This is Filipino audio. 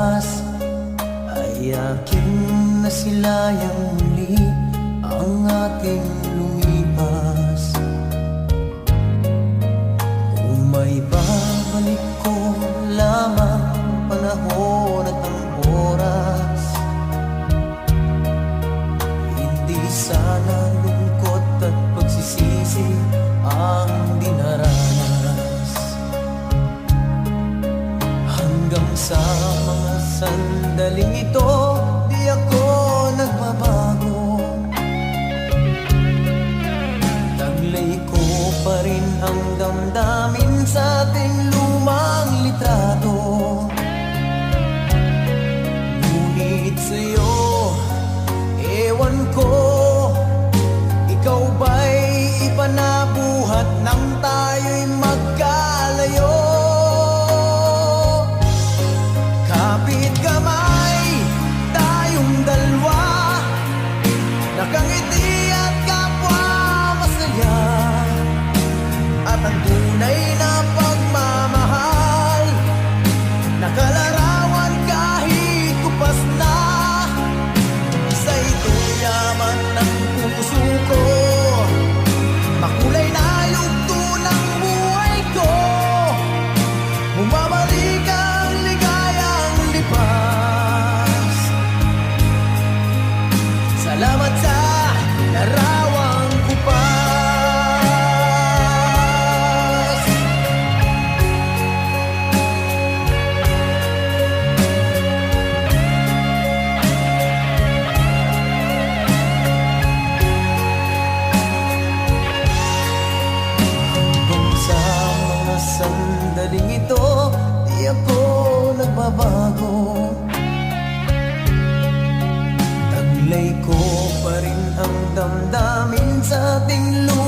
oras ay aking nasilayang muli ang ating lumipas. Kung may babalik ko lamang ang panahon at ang oras, hindi sana lungkot at pagsisisi ang dinaranas. Hanggang sa mga sandaling ito, di ako nagbabago. Taglay ko pa rin ang damdamin sa ating lumang litrato. Ngunit sa'yo, ewan ko, ikaw ba'y iba na buhat nang tayo'y magkalayo? Kapit kamay, tayong dalawa, nakangiti at kapwa masaya, at ang tunay na pagmamahal, nakalarawan kahit kupas na. Sa ito'y yaman ng puso ko, makulay na yugto ng buhay ko, bumabalik ang ligayang lipas. Salamat sa larawang kupas. Hanggang sa mga sandaling ito, di ako nagbabago. Taglay ko pa rin ang damdamin sa ating lupa.